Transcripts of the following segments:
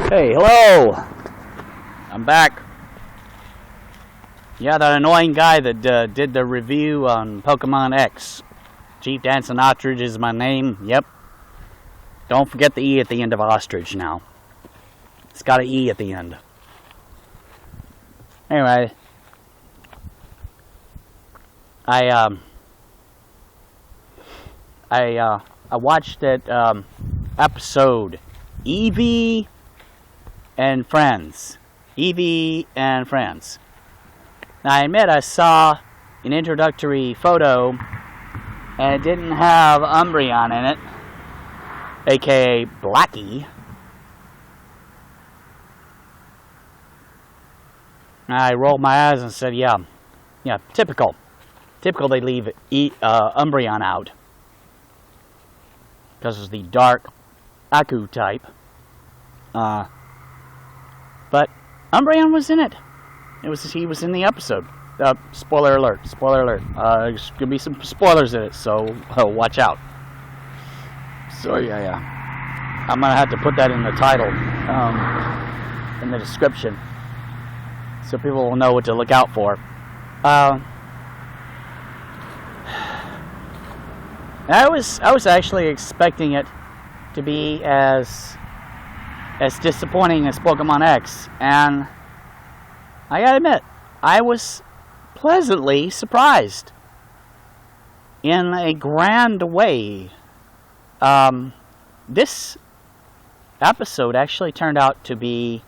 Hey, hello! I'm back. Yeah, that annoying guy that did the review on Pokemon X. Chief Dancing Ostrich is my name. Yep. Don't forget the E at the end of Ostrich now. It's got an E at the end. Anyway. I watched that episode Eevee and Friends. Eevee and Friends. Now I admit I saw an introductory photo and it didn't have Umbreon in it, aka Blackie. I rolled my eyes and said, yeah, typical. Typical they leave Umbreon out. Because it's the dark Aku type. But Umbreon was in it. He was in the episode. Spoiler alert. Spoiler alert. There's going to be some spoilers in it, so watch out. So, yeah. I'm going to have to put that in the title, in the description, so people will know what to look out for. I was actually expecting it to be as disappointing as Pokemon X, and I gotta admit, I was pleasantly surprised in a grand way. This episode actually turned out to be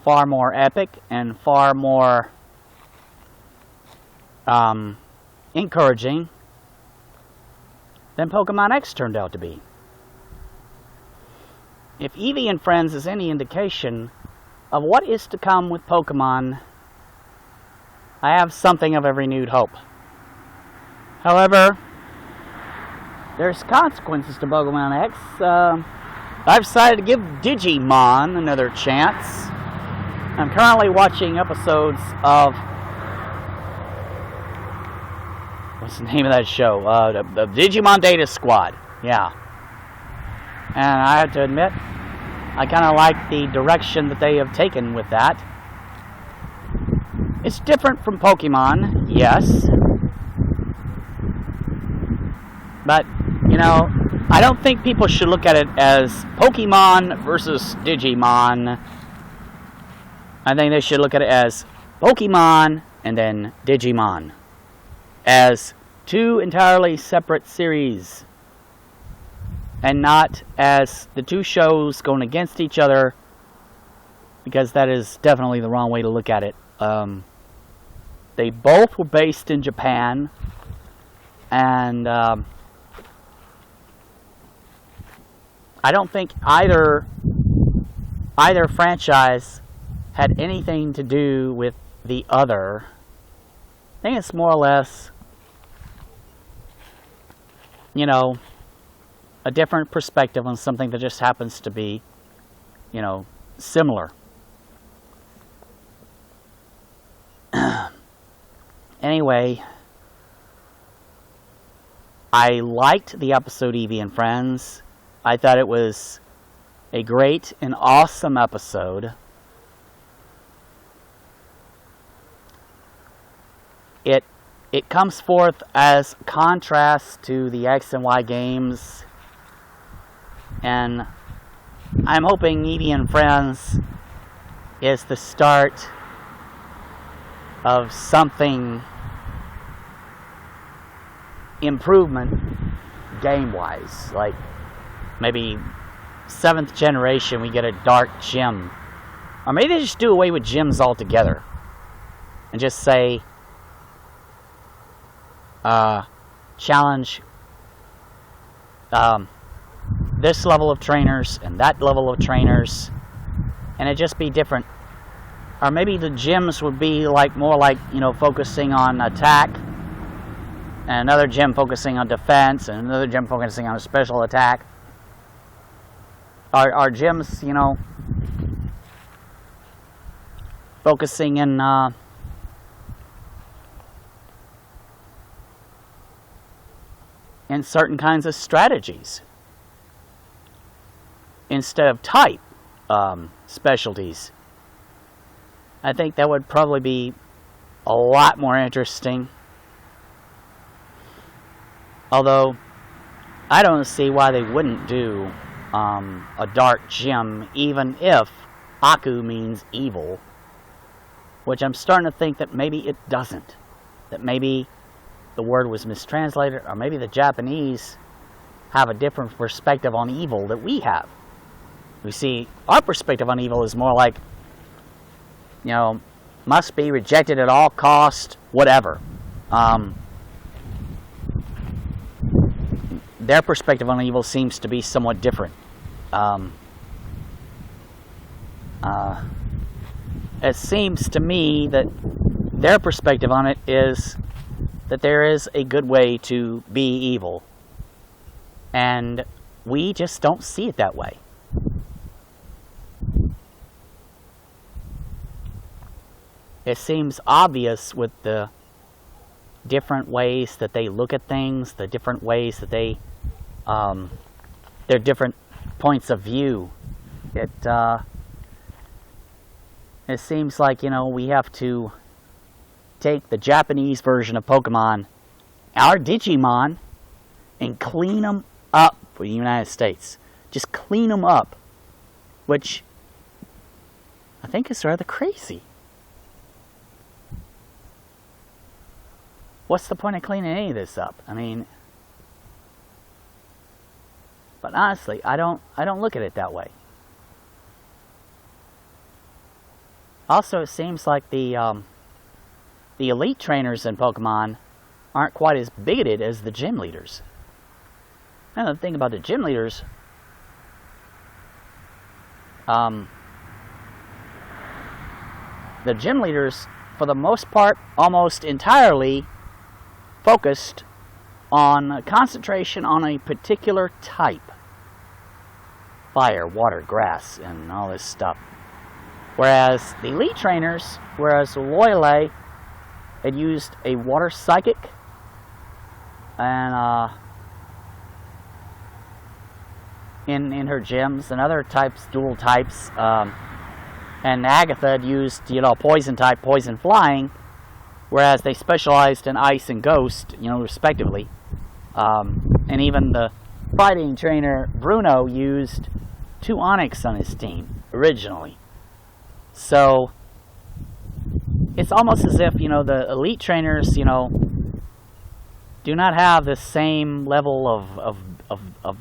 far more epic and far more encouraging than Pokemon X turned out to be. If Eevee and Friends is any indication of what is to come with Pokemon, I have something of a renewed hope. However, there's consequences to Pokemon X. I've decided to give Digimon another chance. I'm currently watching episodes of... what's the name of that show? The Digimon Data Squad. Yeah. And I have to admit, I kind of like the direction that they have taken with that. It's different from Pokemon, yes. But, I don't think people should look at it as Pokemon versus Digimon. I think they should look at it as Pokemon and then Digimon, as two entirely separate series, and not as the two shows going against each other, because that is definitely the wrong way to look at it. They both were based in Japan, and I don't think either franchise had anything to do with the other. I think it's more or less, a different perspective on something that just happens to be, similar. Anyway, I liked the episode Eevee and Friends. I thought it was a great and awesome episode. It comes forth as contrast to the X and Y games, and I'm hoping Eevee and Friends is the start of something improvement game-wise. Like maybe 7th generation we get a dark gym, or maybe they just do away with gyms altogether and just say challenge this level of trainers and that level of trainers, and it just be different. Or maybe the gyms would be more like focusing on attack, and another gym focusing on defense, and another gym focusing on special attack. Our gyms, focusing in certain kinds of strategies instead of type. specialties. I think that would probably be a lot more interesting. Although, I don't see why they wouldn't do a dark gym, even if Aku means evil. Which I'm starting to think that maybe it doesn't. That maybe the word was mistranslated, or maybe the Japanese have a different perspective on evil that we have. We see, our perspective on evil is more like, must be rejected at all cost, whatever. Their perspective on evil seems to be somewhat different. It seems to me that their perspective on it is that there is a good way to be evil. And we just don't see it that way. It seems obvious with the different ways that they look at things, the different ways that they, their different points of view. It seems like, we have to take the Japanese version of Pokemon, our Digimon, and clean them up for the United States. Just clean them up. Which I think is rather crazy. What's the point of cleaning any of this up? I mean, but honestly, I don't look at it that way. Also, it seems like the elite trainers in Pokemon aren't quite as bigoted as the gym leaders. Now, the thing about the gym leaders, for the most part, almost entirely focused on concentration on a particular type. Fire, water, grass, and all this stuff. Whereas the elite trainers, Loyale had used a water psychic, and in her gyms, and other types, dual types, and Agatha had used, poison type, poison flying, whereas they specialized in ice and ghost, respectively. And even the fighting trainer Bruno used 2 Onyx on his team originally. So it's almost as if, the elite trainers, do not have the same level of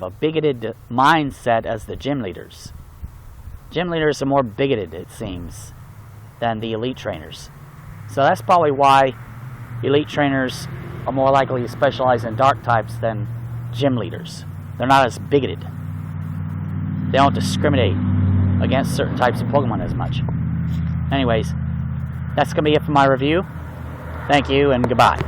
a bigoted mindset as the gym leaders. Gym leaders are more bigoted, it seems, than the elite trainers. So that's probably why elite trainers are more likely to specialize in dark types than gym leaders. They're not as bigoted. They don't discriminate against certain types of Pokemon as much. Anyways, that's going to be it for my review. Thank you and goodbye.